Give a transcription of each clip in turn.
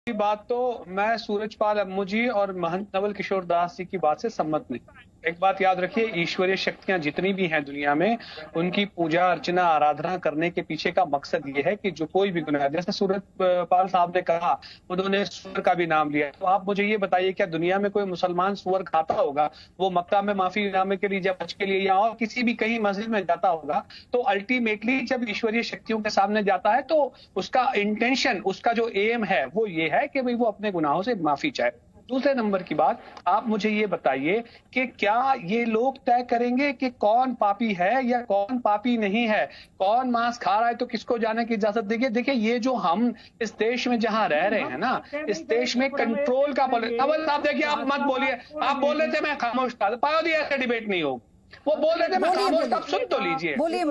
की बात तो मैं सूरजपाल अम्मू जी और महंत नवल किशोर दास जी की बात से सम्मत नहीं। एक बात याद रखिए, ईश्वरीय शक्तियां जितनी भी हैं दुनिया में, उनकी पूजा अर्चना आराधना करने के पीछे का मकसद ये है कि जो कोई भी गुनाह, जैसे सूरजपाल साहब ने कहा, उन्होंने सूअर का भी नाम लिया, तो आप मुझे ये बताइए, क्या दुनिया में कोई मुसलमान सूअर खाता होगा? वो मक्का में माफीनामे के लिए, जब हज के लिए या और किसी भी कहीं मस्जिद में जाता होगा, तो अल्टीमेटली जब ईश्वरीय शक्तियों के सामने जाता है तो उसका इंटेंशन, उसका जो एम है वो ये है कि भाई वो अपने गुनाहों से माफी चाहे। दूसरे नंबर की बात, आप मुझे ये बताइए कि क्या ये लोग तय करेंगे कि कौन पापी है या कौन पापी नहीं है, कौन मांस खा रहा है तो किसको जाने की इजाजत देंगे? देखिए, ये जो हम इस देश में जहां रह रहे हैं ना, इस देश में कंट्रोल का नवल साहब, देखिए आप मत बोलिए, आप बोल रहे थे मैं खामोश था, पायो ऐसे डिबेट नहीं हो, वो बोल रहे थे मैं खामोश था, सुन तो लीजिए। बोलिए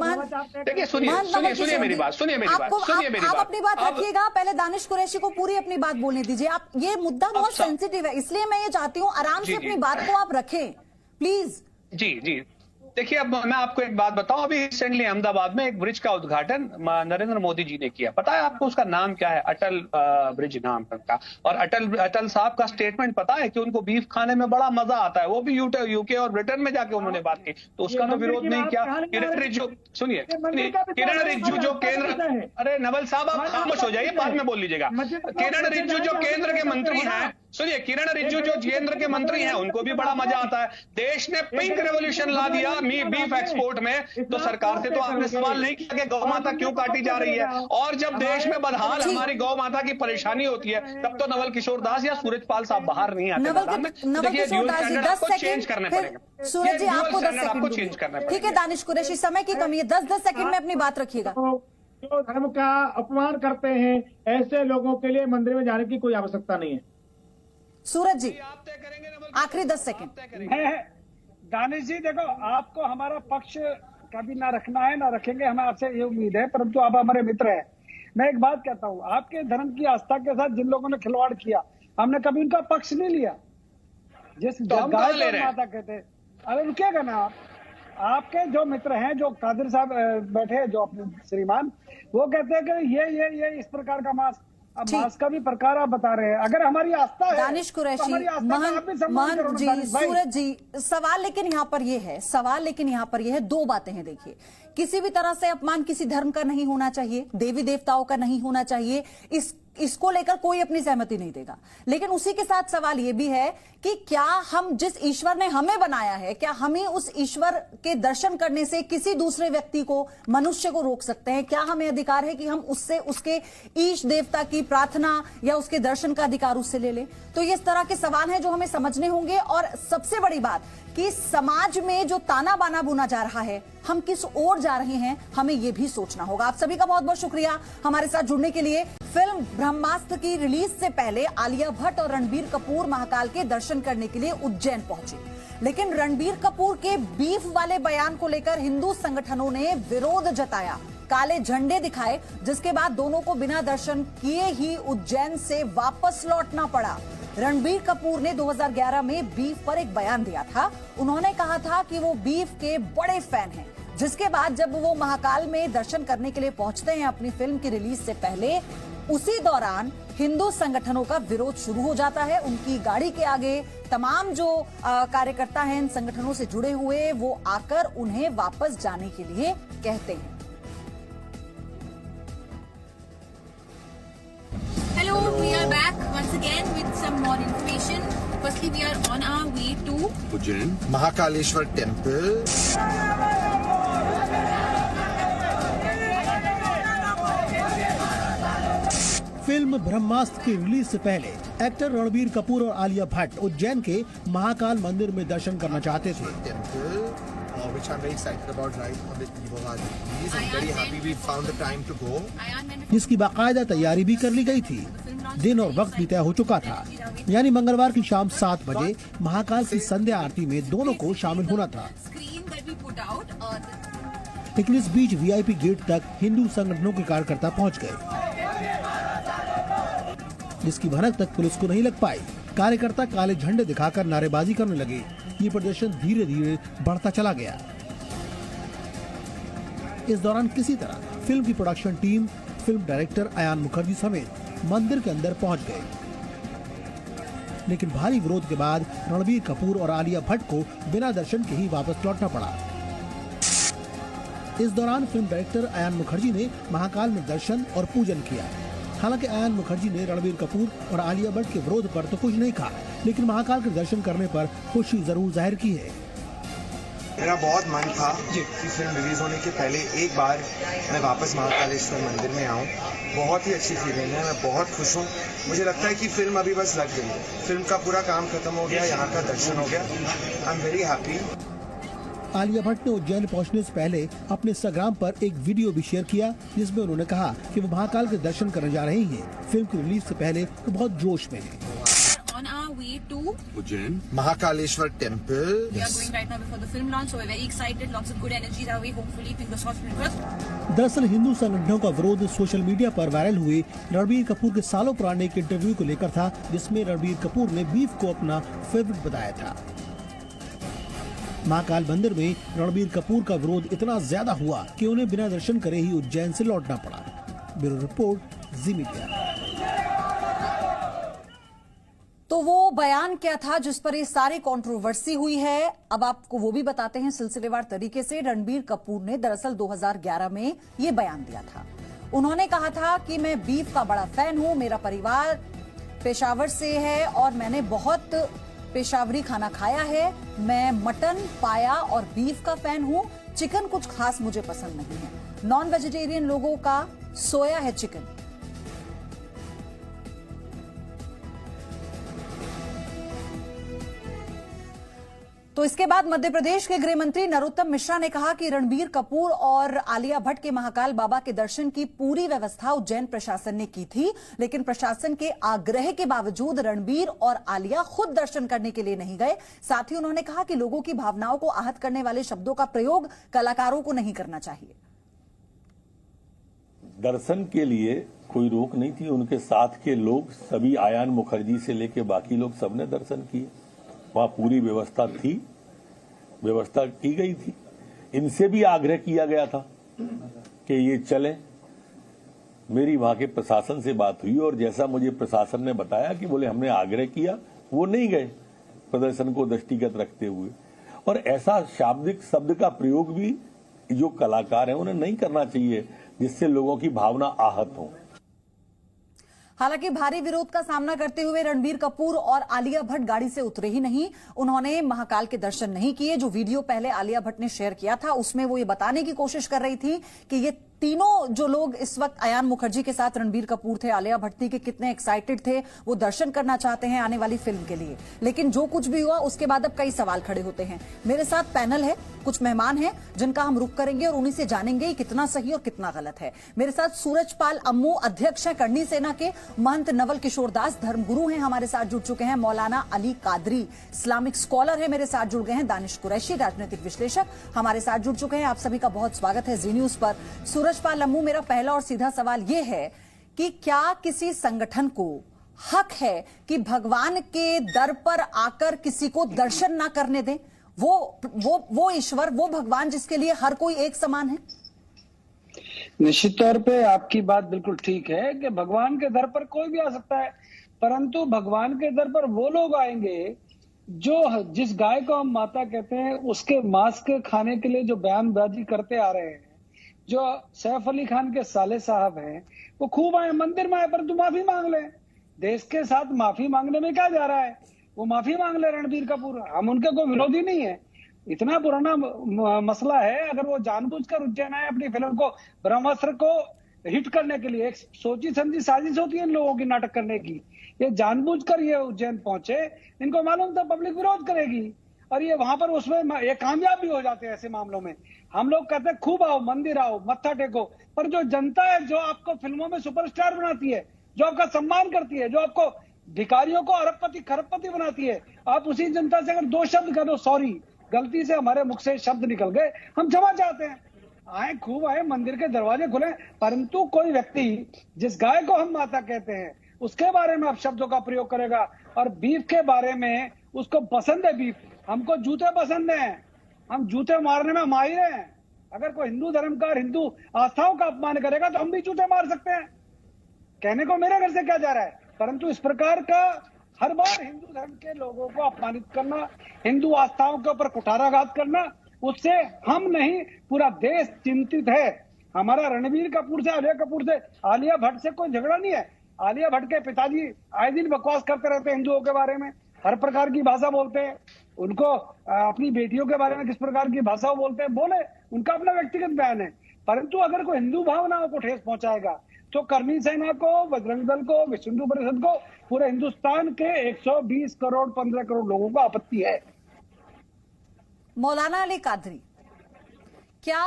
देखिए, सुनिए मेरी बात, सुनिए मेरी बात। आप अपनी बात रखिएगा, पहले दानिश कुरैशी को पूरी अपनी बात बोलने दीजिए। आप, ये मुद्दा बहुत सेंसिटिव है, इसलिए मैं ये चाहती हूँ आराम से अपनी बात को आप रखें, प्लीज। जी देखिए, अब मैं आपको एक बात बताऊं, अभी रिसेंटली अहमदाबाद में एक ब्रिज का उद्घाटन नरेंद्र मोदी जी ने किया। पता है आपको उसका नाम क्या है? अटल ब्रिज नाम का। और अटल साहब का स्टेटमेंट पता है कि उनको बीफ खाने में बड़ा मजा आता है, वो भी यूके और ब्रिटेन में जाके उन्होंने बात की, तो उसका तो विरोध नहीं किया। किरण रिजिजू, सुनिए, किरण रिजिजू जो केंद्र, अरे नवल साहब आप खामोश हो जाइए, बाद में बोल लीजिएगा। किरण रिजिजू जो केंद्र के मंत्री हैं, सुनिए, किरण रिजिजू जो केंद्र के मंत्री हैं, उनको भी बड़ा मजा आता है। देश ने पिंक रेवोल्यूशन ला दिया बीफ एक्सपोर्ट में, तो सरकार से तो आपने सवाल नहीं किया कि गौ माता क्यों काटी जा रही है। और जब देश में बदहाल हमारी गौ माता की परेशानी होती है, तब तो नवल किशोर दास या सूरजपाल साहब बाहर नहीं आते। देखिए, चेंज करने पड़ेंगे सूरज जी, आपको 10 सेकंड चेंज करना पड़ेगा। ठीक है दानिश कुरैशी, समय की कमी है, 10-10 सेकंड में अपनी बात रखिएगा। जो धर्म का अपमान करते हैं, ऐसे लोगों के लिए मंदिर में जाने की कोई आवश्यकता नहीं है। सूरज जी, आखिरी 10 सेकंड। दानिश जी, देखो, आपको हमारा पक्ष कभी ना रखना है ना रखेंगे, हमें आपसे ये उम्मीद है, परंतु आप हमारे मित्र हैं। मैं एक बात कहता हूँ, आपके धर्म की आस्था के साथ जिन लोगों ने खिलवाड़ किया, हमने कभी उनका पक्ष नहीं लिया। जिस गाय माता कहते, अरे रुकिएगा ना आप, आपके जो मित्र हैं, जो कादिर साहब बैठे, जो अपने श्रीमान, वो कहते हैं कि ये इस प्रकार का मांस, अब मांस का भी प्रकार आप बता रहे हैं। अगर हमारी आस्था है, दानिश कुरैशी, महंत जी, सूरज जी, सवाल लेकिन यहाँ पर ये है, दो बातें हैं। देखिए, किसी भी तरह से अपमान किसी धर्म का नहीं होना चाहिए, देवी देवताओं का नहीं होना चाहिए, इसको लेकर कोई अपनी सहमति नहीं देगा। लेकिन उसी के साथ सवाल यह भी है कि क्या हम, जिस ईश्वर ने हमें बनाया है, क्या हमें उस ईश्वर के दर्शन करने से किसी दूसरे व्यक्ति को, मनुष्य को रोक सकते हैं? क्या हमें अधिकार है कि हम उससे, उसके ईश देवता की प्रार्थना या उसके दर्शन का अधिकार उससे ले लें? तो ये इस तरह के सवाल हैं जो हमें समझने होंगे। और सबसे बड़ी बात कि समाज में जो ताना बाना बुना जा रहा है, हम किस ओर जा रहे हैं, हमें यह भी सोचना होगा। आप सभी का बहुत बहुत शुक्रिया हमारे साथ जुड़ने के लिए। फिल्म ब्रह्मास्त्र की रिलीज से पहले आलिया भट्ट और रणबीर कपूर महाकाल के दर्शन करने के लिए उज्जैन पहुंचे, लेकिन रणबीर कपूर के बीफ वाले बयान को लेकर हिंदू संगठनों ने विरोध जताया, काले झंडे दिखाए, जिसके बाद दोनों को बिना दर्शन किए ही उज्जैन से वापस लौटना पड़ा। रणबीर कपूर ने 2011 में बीफ पर एक बयान दिया था। उन्होंने कहा था कि वो बीफ के बड़े फैन हैं, जिसके बाद जब वो महाकाल में दर्शन करने के लिए पहुंचते हैं अपनी फिल्म की रिलीज से पहले, उसी दौरान हिंदू संगठनों का विरोध शुरू हो जाता है। उनकी गाड़ी के आगे तमाम जो कार्यकर्ता हैं इन संगठनों से जुड़े हुए, वो आकर उन्हें वापस जाने के लिए कहते हैं। Hello, we are back once again with some more information. Firstly, we are on our way to Ujjain Mahakaleshwar Temple. Film Brahmastra की रिलीज से पहले एक्टर रणबीर कपूर और आलिया भट्ट उज्जैन के महाकाल मंदिर में दर्शन करना चाहते थे, which I'm very excited about right on the eve of our release. I'm very happy we found the time to go. जिसकी बाकायदा तैयारी भी कर ली गई थी। दिन और वक्त भी तय हो चुका था, यानी मंगलवार की शाम 7 बजे महाकाल की संध्या आरती में दोनों को शामिल होना था। लेकिन इस बीच वीआईपी गेट तक हिंदू संगठनों के कार्यकर्ता पहुंच गए, जिसकी भनक तक पुलिस को नहीं लग पाई। कार्यकर्ता काले झंडे दिखाकर नारेबाजी करने लगे। ये प्रदर्शन धीरे धीरे बढ़ता चला गया। इस दौरान किसी तरह फिल्म की production team, film director Ayan Mukerji समेत मंदिर के अंदर पहुंच गए। लेकिन भारी विरोध के बाद रणबीर कपूर और आलिया भट्ट को बिना दर्शन के ही वापस लौटना पड़ा। इस दौरान फिल्म डायरेक्टर अयान मुखर्जी ने महाकाल में दर्शन और पूजन किया। हालांकि अयान मुखर्जी ने रणबीर कपूर और आलिया भट्ट के विरोध पर तो कुछ नहीं कहा, लेकिन महाकाल के दर्शन करने पर खुशी जरूर जाहिर की है। मेरा बहुत मन था कि फिल्म रिलीज होने के पहले एक बार मैं वापस महाकालेश्वर मंदिर में आऊं। बहुत ही अच्छी फीलिंग है, मैं बहुत खुश हूं। मुझे लगता है कि फिल्म अभी बस लग गई है, फिल्म का पूरा काम खत्म हो गया, यहाँ का दर्शन हो गया। I am very happy. Alia Bhatt ने उज्जैन पहुंचने से पहले अपने इंस्टाग्राम पर एक वीडियो भी शेयर किया, जिसमें उन्होंने कहा कि वो महाकाल के दर्शन करने जा रही हैं। फिल्म की रिलीज से पहले वो बहुत जोश में हैं। On our way to Ujjain Mahakaleshwar temple. we are going right now before the film launch, so we're very excited. Lots of good energies our way. Hopefully, fingers crossed. दरअसल हिंदू संगठनों का विरोध सोशल मीडिया पर वायरल हुए रणबीर कपूर के सालों पुराने एक इंटरव्यू को लेकर था, जिसमें रणबीर कपूर ने बीफ को अपना फेवरेट बताया था। महाकाल मंदिर में रणबीर कपूर का विरोध इतना ज्यादा हुआ कि उन्हें बिना दर्शन करे ही उज्जैन से लौटना पड़ा। ब्यूरो रिपोर्ट, जी मीडिया। तो वो बयान क्या था जिस पर ये सारी कंट्रोवर्सी हुई है, अब आपको वो भी बताते हैं सिलसिलेवार तरीके से। रणबीर कपूर ने दरअसल 2011 में ये बयान दिया था। उन्होंने कहा था कि मैं बीफ का बड़ा फैन हूं, मेरा परिवार पेशावर से है और मैंने बहुत पेशावरी खाना खाया है। मैं मटन, पाया और बीफ का फैन हूं। चिकन कुछ खास मुझे पसंद नहीं है। नॉन वेजिटेरियन लोगों का सोया है चिकन। तो इसके बाद मध्य प्रदेश के गृह मंत्री नरोत्तम मिश्रा ने कहा कि रणबीर कपूर और आलिया भट्ट के महाकाल बाबा के दर्शन की पूरी व्यवस्था उज्जैन प्रशासन ने की थी, लेकिन प्रशासन के आग्रह के बावजूद रणबीर और आलिया खुद दर्शन करने के लिए नहीं गए। साथ ही उन्होंने कहा कि लोगों की भावनाओं को आहत करने वाले शब्दों का प्रयोग कलाकारों को नहीं करना चाहिए। दर्शन के लिए कोई रोक नहीं थी, उनके साथ के लोग सभी, अयान मुखर्जी से लेके बाकी लोग सबने दर्शन किए। वहां पूरी व्यवस्था थी, व्यवस्था की गई थी। इनसे भी आग्रह किया गया था कि ये चलें। मेरी वहां के प्रशासन से बात हुई और जैसा मुझे प्रशासन ने बताया कि बोले हमने आग्रह किया, वो नहीं गए प्रदर्शन को दृष्टिगत रखते हुए। और ऐसा शाब्दिक शब्द का प्रयोग भी जो कलाकार हैं उन्हें नहीं करना चाहिए जिससे लोगों की भावना आहत हो। हालांकि भारी विरोध का सामना करते हुए रणबीर कपूर और आलिया भट्ट गाड़ी से उतरे ही नहीं। उन्होंने महाकाल के दर्शन नहीं किए। जो वीडियो पहले आलिया भट्ट ने शेयर किया था उसमें वो ये बताने की कोशिश कर रही थी कि ये तीनों जो लोग इस वक्त अयान मुखर्जी के साथ रणबीर कपूर थे, आलिया भट्ट थी, कि कितने एक्साइटेड थे, वो दर्शन करना चाहते हैं आने वाली फिल्म के लिए। लेकिन जो कुछ भी हुआ उसके बाद अब कई सवाल खड़े होते हैं। मेरे साथ पैनल है, कुछ मेहमान हैं जिनका हम रुख करेंगे और उन्हीं से जानेंगे कितना सही और कितना गलत है। मेरे साथ सूरजपाल अम्मू, अध्यक्ष हैं करणी सेना के। महंत नवल किशोर दास धर्मगुरु हैं, हमारे साथ जुड़ चुके हैं। मौलाना अली कादरी इस्लामिक स्कॉलर है, मेरे साथ जुड़ गए हैं। दानिश कुरैशी राजनीतिक विश्लेषक हमारे साथ जुड़ चुके हैं। आप सभी का बहुत स्वागत है जी न्यूज पर। सूरजपाल अम्मू, मेरा पहला और सीधा सवाल यह है कि क्या किसी संगठन को हक है कि भगवान के दर पर आकर किसी को दर्शन ना करने दें? वो ईश्वर, वो भगवान जिसके लिए हर कोई एक समान है। निश्चित तौर पे आपकी बात बिल्कुल ठीक है कि भगवान के दर पर कोई भी आ सकता है, परंतु भगवान के दर पर वो लोग आएंगे जो जिस गाय को हम माता कहते हैं उसके मांस के खाने के लिए जो बयानबाजी करते आ रहे हैं, जो सैफ अली खान के साले साहब हैं, वो खूब आए, मंदिर में आए, परंतु माफी मांग ले। देश के साथ माफी मांगने में क्या जा रहा है? वो माफी मांग ले रणबीर कपूर, हम उनके कोई विरोधी नहीं है। इतना पुराना मसला है, अगर वो जानबूझकर उज्जैन आए अपनी फिल्म को ब्रह्मास्त्र को हिट करने के लिए, एक सोची समझी साजिश होती है इन लोगों की नाटक करने की। ये जानबूझकर ये उज्जैन पहुंचे, इनको मालूम था पब्लिक विरोध करेगी और ये वहां पर उसमें ये कामयाब भी हो जाते हैं। ऐसे मामलों में हम लोग कहते हैं खूब आओ, मंदिर आओ, मत्था टेको, पर जो जनता है जो आपको फिल्मों में सुपरस्टार बनाती है, जो आपका सम्मान करती है, जो आपको भिखारियों को अरबपति खरबपति बनाती है, आप उसी जनता से अगर दो शब्द कह दो, सॉरी गलती से हमारे मुख से शब्द निकल गए, हम क्षमा चाहते हैं, आए खूब आए, मंदिर के दरवाजे खुले, परंतु कोई व्यक्ति जिस गाय को हम माता कहते हैं उसके बारे में आप शब्दों का प्रयोग करेगा। और बीफ के बारे में उसको पसंद है बीफ, हमको जूते पसंद हैं, हम जूते मारने में माहिर हैं। अगर कोई हिंदू धर्म का और हिंदू आस्थाओं का अपमान करेगा तो हम भी जूते मार सकते हैं। कहने को मेरे घर से क्या जा रहा है, परंतु इस प्रकार का हर बार हिंदू धर्म के लोगों को अपमानित करना, हिंदू आस्थाओं के ऊपर कुठाराघात करना, उससे हम नहीं पूरा देश चिंतित है। हमारा रणबीर कपूर से, आलिया कपूर से, आलिया भट्ट से कोई झगड़ा नहीं है। आलिया भट्ट के पिताजी आए दिन बकवास करते रहते हैं हिंदुओं के बारे में, हर प्रकार की भाषा बोलते हैं। उनको अपनी बेटियों के बारे में किस प्रकार की भाषा बोलते हैं, बोले, उनका अपना व्यक्तिगत बयान है। परंतु अगर कोई हिंदू भावनाओं को ठेस पहुंचाएगा तो कर्मी सेना को, बजरंग दल को, विश्व हिंदू परिषद को, पूरे हिंदुस्तान के 120 करोड़ 15 करोड़ लोगों को आपत्ति है। मौलाना अली कादरी, क्या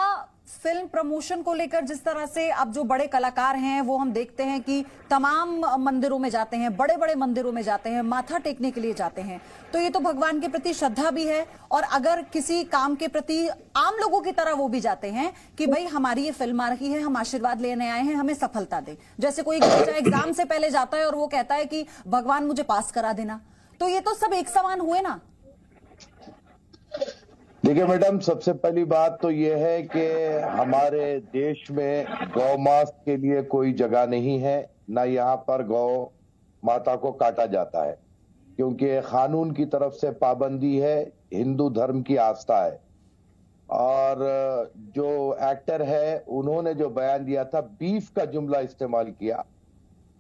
फिल्म प्रमोशन को लेकर जिस तरह से अब जो बड़े कलाकार हैं वो हम देखते हैं कि तमाम मंदिरों में जाते हैं, बड़े बड़े मंदिरों में जाते हैं, माथा टेकने के लिए जाते हैं, तो ये तो भगवान के प्रति श्रद्धा भी है। और अगर किसी काम के प्रति आम लोगों की तरह वो भी जाते हैं कि भाई हमारी ये फिल्म आ रही है, हम आशीर्वाद लेने आए हैं, हमें सफलता दे। जैसे कोई बच्चा एग्जाम से पहले जाता है और वो कहता है कि भगवान मुझे पास करा देना, तो ये तो सब एक समान हुए ना। देखिए मैडम, सबसे पहली बात तो ये है कि हमारे देश में गौ मांस के लिए कोई जगह नहीं है, ना यहाँ पर गौ माता को काटा जाता है, क्योंकि कानून की तरफ से पाबंदी है, हिंदू धर्म की आस्था है। और जो एक्टर है उन्होंने जो बयान दिया था, बीफ का जुमला इस्तेमाल किया,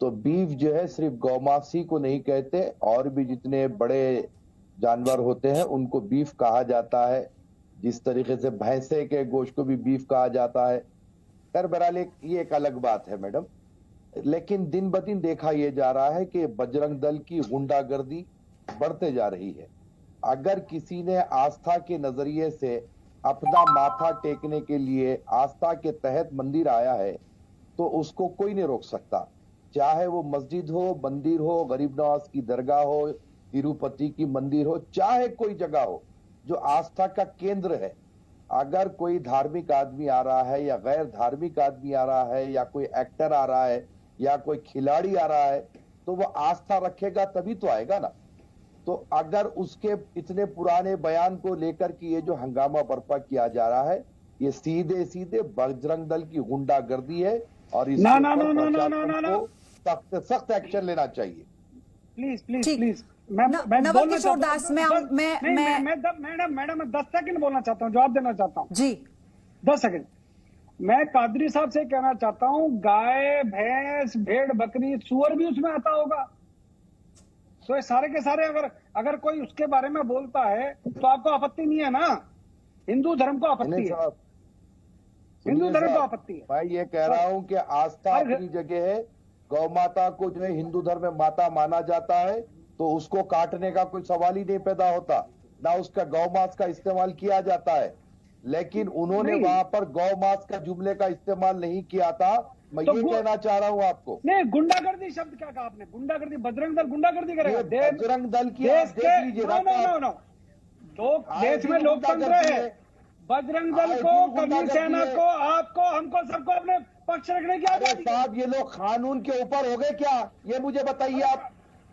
तो बीफ जो है सिर्फ गौमांसी को नहीं कहते, और भी जितने बड़े जानवर होते हैं उनको बीफ कहा जाता है। जिस तरीके से भैंसे के गोश्त को भी बीफ कहा जाता है। खैर बहरहाल ये एक अलग बात है मैडम। लेकिन दिन ब दिन देखा यह जा रहा है कि बजरंग दल की गुंडागर्दी बढ़ते जा रही है। अगर किसी ने आस्था के नजरिए से अपना माथा टेकने के लिए आस्था के तहत मंदिर आया है तो उसको कोई नहीं रोक सकता, चाहे वो मस्जिद हो, मंदिर हो, गरीब नवाज की दरगाह हो, तिरुपति की मंदिर हो, चाहे कोई जगह हो जो आस्था का केंद्र है। अगर कोई धार्मिक आदमी आ रहा है या गैर धार्मिक आदमी आ रहा है या कोई एक्टर आ रहा है या कोई खिलाड़ी आ रहा है तो वो आस्था रखेगा तभी तो आएगा ना। तो अगर उसके इतने पुराने बयान को लेकर के ये जो हंगामा बर्पा किया जा रहा है, ये सीधे सीधे बजरंग दल की गुंडागर्दी है और इस सख्त एक्शन लेना चाहिए। Please please please Naval Kishore Das, madam मैं 10 सेकंड बोलना चाहता हूँ, जवाब देना चाहता हूँ जी। 10 सेकंड। मैं कादरी साहब से कहना चाहता हूँ, गाय, भैंस, भेड़, बकरी, सुअर भी उसमें आता होगा, तो ये सारे के सारे अगर कोई उसके बारे में बोलता है तो आपको आपत्ति नहीं है ना? हिंदू धर्म को आपत्ति है, हिंदू धर्म को आपत्ति है। मैं ये कह रहा हूँ कि आस्था अपनी जगह है। गौ माता को जो है हिंदू धर्म में माता माना जाता है, तो उसको काटने का कोई सवाल ही नहीं पैदा होता, ना उसका गौ मांस का इस्तेमाल किया जाता है। लेकिन उन्होंने वहां पर गौ मांस का जुमले का इस्तेमाल नहीं किया था। मैं ये कहना चाह रहा हूँ आपको। नहीं, गुंडागर्दी शब्द क्या कहा आपने? गुंडागर्दी, बजरंग दल गुंडागर्दी करेगा? बजरंग दल की देश में लोकतंत्र है। बजरंग दल को, कर्मी सेना को, आपको, हमको, सबको अपने पक्ष रखने की आजादी। साहब ये लोग कानून के ऊपर हो गए क्या? ये मुझे बताइए आप।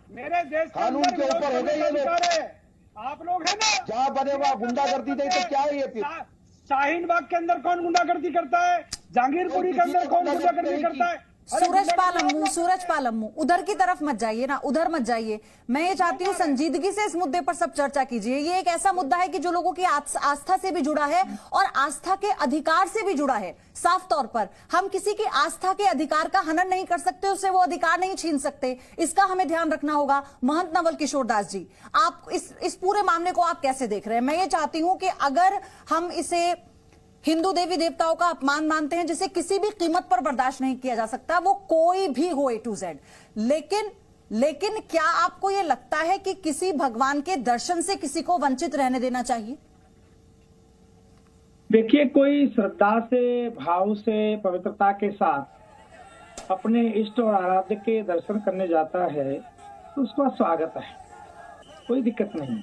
मेरे देश कानून के ऊपर हो गए ये लोग। आप लोग हैं ना, जहाँ बने वहाँ गुंडागर्दी नहीं तो क्या है ये? फिर शाहीन बाग के अंदर कौन गुंडागर्दी करता है? जहांगीरपुरी के अंदर कौन गुंडागर्दी करता है? सूरज पालम्मू, उधर की तरफ मत जाइए ना, उधर मत जाइए। मैं ये चाहती हूँ संजीदगी से इस मुद्दे पर सब चर्चा कीजिए। ये एक ऐसा मुद्दा है कि जो लोगों की आस्था से भी जुड़ा है और आस्था के अधिकार से भी जुड़ा है। साफ तौर पर हम किसी की आस्था के अधिकार का हनन नहीं कर सकते, उससे वो अधिकार नहीं छीन सकते, इसका हमें ध्यान रखना होगा। महंत नवल किशोर दास जी, आप इस पूरे मामले को आप कैसे देख रहे हैं? मैं ये चाहती हूँ कि अगर हम इसे हिंदू देवी देवताओं का अपमान मानते हैं जिसे किसी भी कीमत पर बर्दाश्त नहीं किया जा सकता, वो कोई भी हो A to Z, लेकिन क्या आपको यह लगता है कि किसी भगवान के दर्शन से किसी को वंचित रहने देना चाहिए? देखिए, कोई श्रद्धा से, भाव से, पवित्रता के साथ अपने इष्ट और आराध्य के दर्शन करने जाता है तो उसका स्वागत है, कोई दिक्कत नहीं।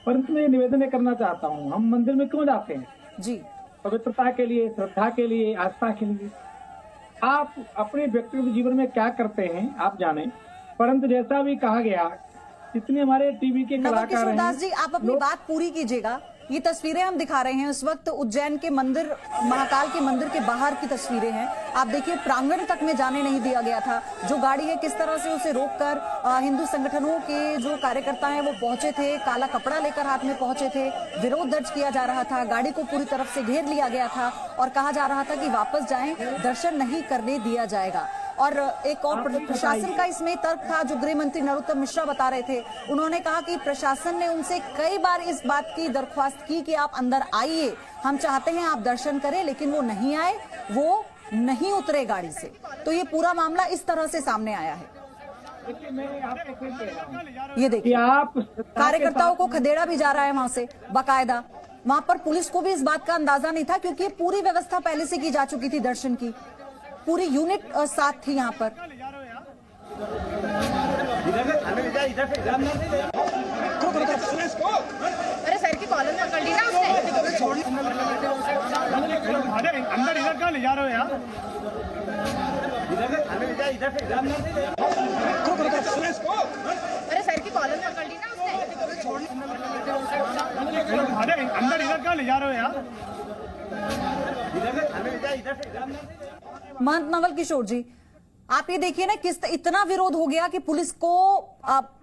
परंतु मैं निवेदन करना चाहता हूँ, हम मंदिर में क्यों जाते हैं? जी, पवित्रता के लिए, श्रद्धा के लिए, आस्था के लिए। आप अपने व्यक्तिगत जीवन में क्या करते हैं आप जाने, परंतु जैसा भी कहा गया, जितने हमारे टीवी के कलाकार हैं। दास जी, आप अपनी बात पूरी कीजिएगा। ये तस्वीरें हम दिखा रहे हैं इस वक्त उज्जैन के मंदिर, महाकाल के मंदिर के बाहर की तस्वीरें हैं। आप देखिए प्रांगण तक में जाने नहीं दिया गया था। जो गाड़ी है किस तरह से उसे रोककर हिंदू संगठनों के जो कार्यकर्ता हैं वो पहुंचे थे, काला कपड़ा लेकर हाथ में पहुंचे थे, विरोध दर्ज किया जा रहा था, गाड़ी को पूरी तरफ से घेर लिया गया था और कहा जा रहा था कि वापस जाएं, दर्शन नहीं करने दिया जाएगा। और एक और प्रशासन का इसमें तर्क था जो गृह मंत्री नरोत्तम मिश्रा बता रहे थे। उन्होंने कहा कि प्रशासन ने उनसे कई बार इस बात की दरख्वास्त की कि आप अंदर आइए, हम चाहते हैं आप दर्शन करें, लेकिन वो नहीं आए, वो नहीं उतरे गाड़ी से। तो ये पूरा मामला इस तरह से सामने आया है। ये देखिए आप कार्यकर्ताओं को खदेड़ा भी जा रहा है वहां से बाकायदा। वहां पर पुलिस को भी इस बात का अंदाजा नहीं था क्योंकि पूरी व्यवस्था पहले से की जा चुकी थी, दर्शन की पूरी यूनिट साथ थी यहाँ पर। अरे सर की कॉलर पकड़ ली ना उसने। अंदर इधर कहाँ ले जा रहे हो यार? अरे सर की कॉलर पकड़ ली ना उसने। अंदर इधर कहाँ ले जा रहे हो यार? महंत नवल किशोर जी, आप ये देखिए ना किस इतना विरोध हो गया कि पुलिस को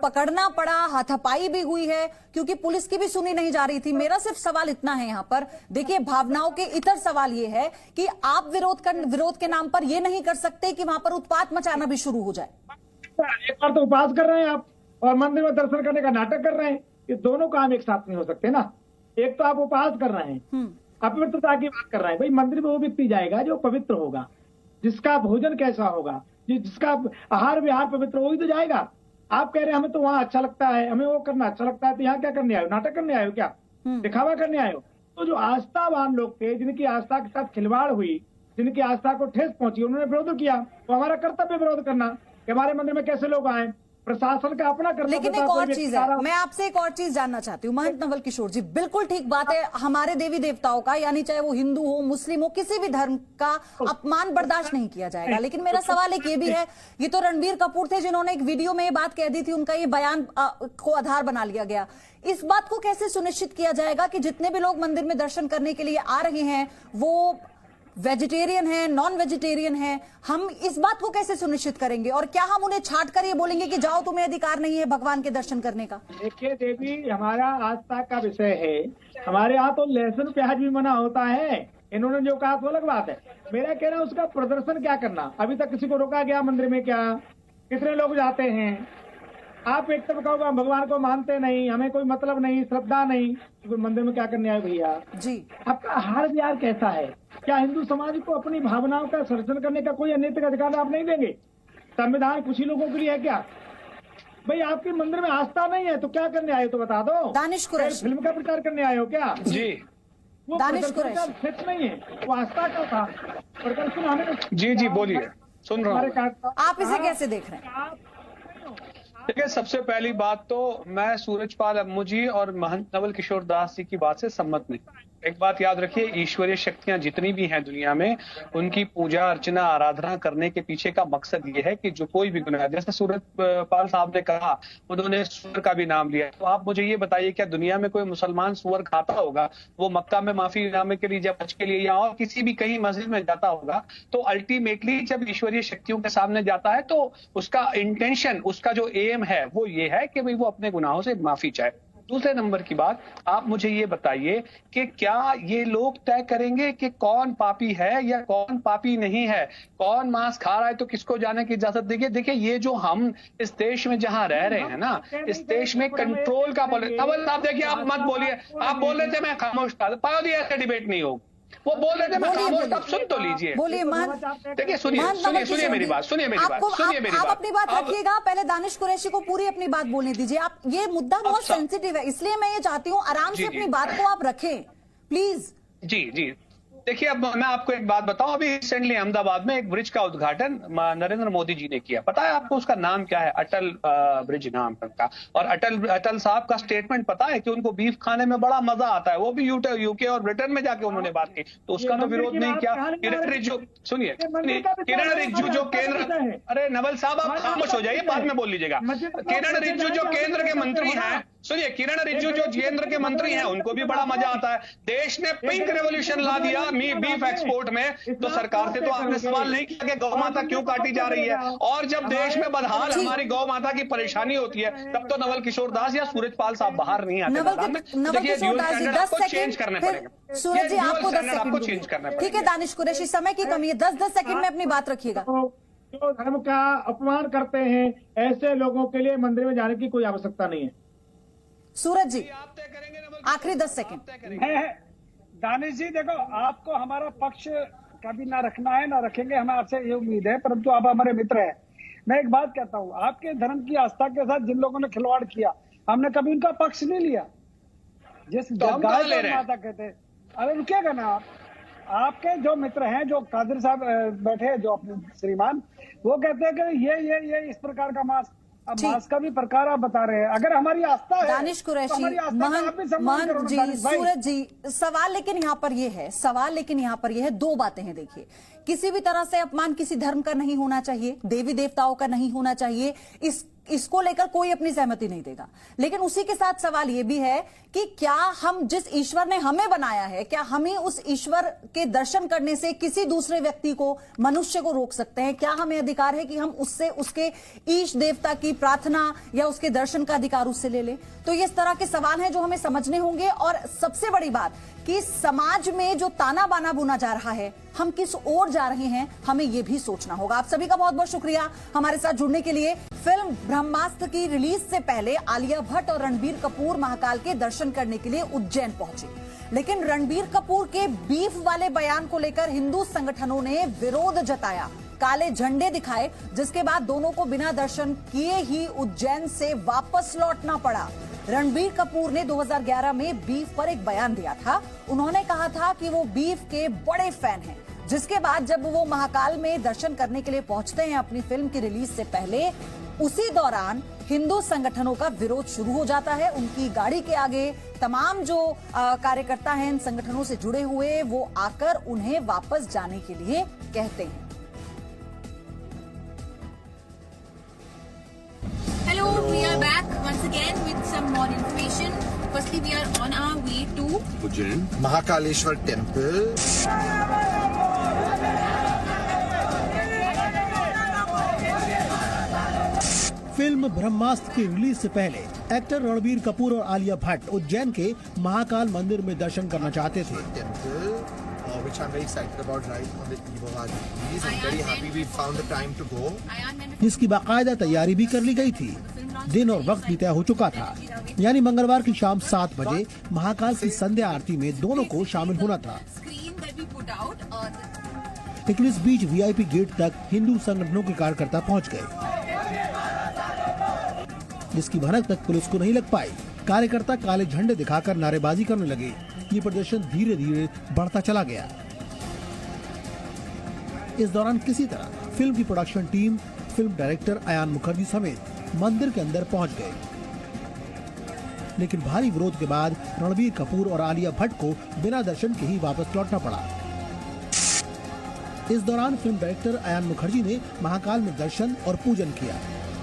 पकड़ना पड़ा, हाथापाई भी हुई है क्योंकि पुलिस की भी सुनी नहीं जा रही थी। मेरा सिर्फ सवाल इतना है यहाँ पर, देखिए भावनाओं के इतर सवाल ये है कि आप विरोध के नाम पर ये नहीं कर सकते कि वहां पर उत्पात मचाना भी शुरू हो जाए। एक बार तो उपवास कर रहे हैं आप और मंदिर में दर्शन करने का नाटक कर रहे हैं, ये दोनों काम एक साथ नहीं हो सकते ना। एक तो आप उपवास कर रहे हैं, अपवित्रता की बात कर रहे हैं। भाई मंदिर में वो व्यक्ति जाएगा जो पवित्र होगा, जिसका भोजन कैसा होगा, जिसका आहार विहार पवित्र, वही तो जाएगा। आप कह रहे हैं हमें तो वहाँ अच्छा लगता है, हमें वो करना अच्छा लगता है, तो यहाँ क्या करने आए हो? नाटक करने आए हो क्या? दिखावा करने आए हो? तो जो आस्थावान लोग थे, जिनकी आस्था के साथ खिलवाड़ हुई, जिनकी आस्था को ठेस पहुंची, उन्होंने विरोध किया। तो हमारा कर्तव्य विरोध करना कि हमारे मंदिर में कैसे लोग आए। प्रशासन का अपना कर्तव्य। लेकिन एक और चीज है, मैं आपसे एक और चीज जानना चाहती हूँ महंत नवल किशोर जी। बिल्कुल ठीक बात है, हमारे देवी देवताओं का, यानी चाहे वो हिंदू हो, मुस्लिम हो, किसी भी धर्म का अपमान बर्दाश्त नहीं किया जाएगा। लेकिन मेरा सवाल एक ये भी है, ये तो रणबीर कपूर थे जिन्होंने एक वीडियो में ये बात कह दी थी, उनका ये बयान को आधार बना लिया गया। इस बात को कैसे सुनिश्चित किया जाएगा कि जितने भी लोग मंदिर में दर्शन करने के लिए आ रहे हैं वो वेजिटेरियन है, नॉन वेजिटेरियन है, हम इस बात को कैसे सुनिश्चित करेंगे? और क्या हम उन्हें छाट कर ये बोलेंगे कि जाओ, तुम्हें अधिकार नहीं है भगवान के दर्शन करने का? देखिए देवी, हमारा आस्था का विषय है। हमारे यहाँ तो लहसुन प्याज भी मना होता है। इन्होंने जो कहा तो अलग बात है। मेरा कहना उसका प्रदर्शन क्या करना। अभी तक किसी को रोका गया मंदिर में क्या? कितने लोग जाते हैं? आप एक तरफ कहोगे भगवान को मानते नहीं, हमें कोई मतलब नहीं, श्रद्धा नहीं, तो मंदिर में क्या करने आए भैया जी? आपका आहार विहार कैसा है? क्या हिंदू समाज को अपनी भावनाओं का संरक्षण करने का कोई अनैतिक अधिकार आप नहीं देंगे? संविधान कुछ ही लोगों के लिए है क्या? भाई आपके मंदिर में आस्था नहीं है तो क्या करने आए हो तो बता दो। दानिश कुरैशी, फिल्म का प्रचार करने आए हो क्या? जी वो दानिश प्रदर्शन का सच नहीं है, वो आस्था का था। प्रदर्शन हमें जी बोलिए, सुन रहा हूँ। आप इसे कैसे देख रहे हैं? देखिए, सबसे पहली बात तो मैं सूरजपाल अम्मू जी और महंत नवल किशोर दास जी की बात से सहमत नहीं। एक बात याद रखिए, ईश्वरीय शक्तियां जितनी भी हैं दुनिया में, उनकी पूजा अर्चना आराधना करने के पीछे का मकसद ये है कि जो कोई भी गुनाह, जैसे सूरजपाल साहब ने कहा, उन्होंने सुअर का भी नाम लिया, तो आप मुझे ये बताइए क्या दुनिया में कोई मुसलमान सुअर खाता होगा? वो मक्का में माफी नामे के लिए, जब हज के लिए या और किसी भी कहीं मस्जिद में जाता होगा, तो अल्टीमेटली जब ईश्वरीय शक्तियों के सामने जाता है तो उसका इंटेंशन, उसका जो एम है वो ये है कि भाई वो अपने गुनाहों से माफी चाहे। दूसरे नंबर की बात, आप मुझे ये बताइए कि क्या ये लोग तय करेंगे कि कौन पापी है या कौन पापी नहीं है, कौन मांस खा रहा है तो किसको जाने की इजाजत देंगे? देखिए, ये जो हम इस देश में जहां रह रहे हैं ना, इस देश में कंट्रोल का आप देखिए, आप मत बोलिए, आप बोल रहे थे मैं खामोश था, पाओ दिया ऐसे डिबेट नहीं होगा। वो बोल रहे थे मैं खामोश था, सुन तो लीजिए। बोलिए देखिए, सुनिए मेरी बात, सुनिए मेरी बात। आप अपनी बात रखिएगा, पहले दानिश कुरैशी को पूरी अपनी बात बोलने दीजिए। आप, ये मुद्दा बहुत सेंसिटिव है, इसलिए मैं ये चाहती हूँ आराम से अपनी बात को आप रखें प्लीज। जी देखिए, अब मैं आपको एक बात बताऊं, अभी रिसेंटली अहमदाबाद में एक ब्रिज का उद्घाटन नरेंद्र मोदी जी ने किया। पता है आपको उसका नाम क्या है? अटल ब्रिज नाम का। और अटल साहब का स्टेटमेंट पता है कि उनको बीफ खाने में बड़ा मजा आता है। वो भी यूके और ब्रिटेन में जाके उन्होंने बात की, तो उसका तो विरोध नहीं किया। किरण रिजिजू, सुनिए, किरण रिजिजू जो केंद्र, अरे नवल साहब आप खामोश हो जाइए, बाद में बोल लीजिएगा। किरण रिजिजू जो केंद्र के मंत्री हैं, सुनिए, किरण रिजिजू जो केंद्र के मंत्री हैं उनको भी बड़ा मजा आता है। देश ने पिंक रेवोल्यूशन ला दिया बीफ एक्सपोर्ट में, तो सरकार से तो आपने सवाल नहीं किया कि गौ माता क्यों काटी जा रही है। और जब देश में बदहाल हमारी गौ माता की परेशानी होती है, तब तो नवल किशोर दास या सूरजपाल साहब बाहर नहीं आते। नवल किशोर दास जी 10 चेंज करने सेकंड, पड़ेंगे। सूरज जी आपको 10 आपको चेंज सेकंड, करना ठीक है। दानिश कुरैशी, समय की कमी है, 10-10 सेकंड में अपनी बात रखिएगा। जो धर्म का अपमान करते हैं ऐसे लोगों के लिए मंदिर में जाने की कोई आवश्यकता नहीं है। सूरज जी आखिरी 10 सेकंड। दानिश जी देखो, आपको हमारा पक्ष कभी ना रखना है ना रखेंगे, हमें आपसे ये उम्मीद है, परंतु आप हमारे मित्र हैं। मैं एक बात कहता हूँ, आपके धर्म की आस्था के साथ जिन लोगों ने खिलवाड़ किया, हमने कभी उनका पक्ष नहीं लिया। जिस गाय माता कहते हैं, अरे रुकिएगा ना आपके जो मित्र हैं, जो कादिर साहब बैठे हैं, जो अपने श्रीमान, वो कहते हैं कि ये इस प्रकार का मांस, अब मांस का भी प्रकार आप बता रहे हैं। अगर हमारी आस्था है, दानिश कुरैशी, महंत जी, सूरज जी, सवाल लेकिन यहाँ पर ये है, दो बातें हैं। देखिए, किसी भी तरह से अपमान किसी धर्म का नहीं होना चाहिए, देवी देवताओं का नहीं होना चाहिए, इसको लेकर कोई अपनी सहमति नहीं देगा। लेकिन उसी के साथ सवाल यह भी है कि क्या हम जिस ईश्वर ने हमें बनाया है, क्या हमें उस ईश्वर के दर्शन करने से किसी दूसरे व्यक्ति को, मनुष्य को रोक सकते हैं? क्या हमें अधिकार है कि हम उससे उसके ईश देवता की प्रार्थना या उसके दर्शन का अधिकार उससे ले लें? तो ये इस तरह के सवाल हैं जो हमें समझने होंगे। और सबसे बड़ी बात कि समाज में जो ताना बाना बुना जा रहा है, हम किस ओर जा रहे हैं, हमें यह भी सोचना होगा। आप सभी का बहुत बहुत शुक्रिया हमारे साथ जुड़ने के लिए। फिल्म ब्रह्मास्त्र की रिलीज से पहले आलिया भट्ट और रणबीर कपूर महाकाल के दर्शन करने के लिए उज्जैन पहुंचे, लेकिन रणबीर कपूर के बीफ वाले बयान को लेकर हिंदू संगठनों ने विरोध जताया, काले झंडे दिखाए, जिसके बाद दोनों को बिना दर्शन किए ही उज्जैन से वापस लौटना पड़ा। रणबीर कपूर ने 2011 में बीफ पर एक बयान दिया था। उन्होंने कहा था कि वो बीफ के बड़े फैन हैं, जिसके बाद जब वो महाकाल में दर्शन करने के लिए पहुंचते हैं अपनी फिल्म की रिलीज से पहले, उसी दौरान हिंदू संगठनों का विरोध शुरू हो जाता है। उनकी गाड़ी के आगे तमाम जो कार्यकर्ता हैं इन संगठनों से जुड़े हुए, वो आकर उन्हें वापस जाने के लिए कहते हैं। Hello, we are back once again with some more information. Firstly, we are on our way to Ujjain Mahakaleshwar temple. Film Brahmastra की रिलीज से पहले एक्टर रणबीर कपूर और आलिया भट्ट उज्जैन के महाकाल मंदिर में दर्शन करना चाहते थे। Which I'm very excited about right on the eve of our release. I'm very happy we found the time to go. जिसकी बाकायदा तैयारी भी कर ली गई थी। दिन और वक्त भी तय हो चुका था, यानी मंगलवार की शाम 7 बजे महाकाल की संध्या आरती में दोनों को शामिल होना था। लेकिन इस बीच वीआईपी गेट तक हिंदू संगठनों के कार्यकर्ता पहुंच गए, जिसकी भनक तक पुलिस को नहीं लग पाई। कार्यकर्ता काले झंडे दिखाकर नारेबाजी करने लगे। ये प्रदर्शन धीरे धीरे बढ़ता चला गया। इस दौरान किसी तरह फिल्म की production team, film director Ayan Mukerji समेत मंदिर के अंदर पहुंच गए, लेकिन भारी विरोध के बाद रणबीर कपूर और आलिया भट्ट को बिना दर्शन के ही वापस लौटना पड़ा। इस दौरान फिल्म डायरेक्टर अयान मुखर्जी ने महाकाल में दर्शन और पूजन किया।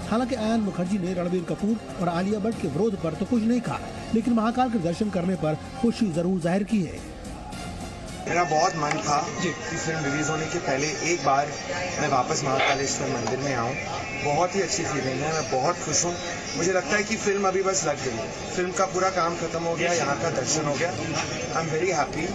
हालांकि अयान मुखर्जी ने रणबीर कपूर और आलिया भट्ट के विरोध पर तो कुछ नहीं कहा, लेकिन महाकाल के दर्शन करने पर खुशी जरूर जाहिर की है। मेरा बहुत मन था कि फिल्म रिलीज होने के पहले एक बार मैं वापस महाकालेश्वर मंदिर में आऊं। बहुत ही अच्छी फीलिंग है, मैं बहुत खुश हूं। मुझे लगता है कि फिल्म अभी बस लग गई है, फिल्म का पूरा काम खत्म हो गया, यहाँ का दर्शन हो गया। I am very happy.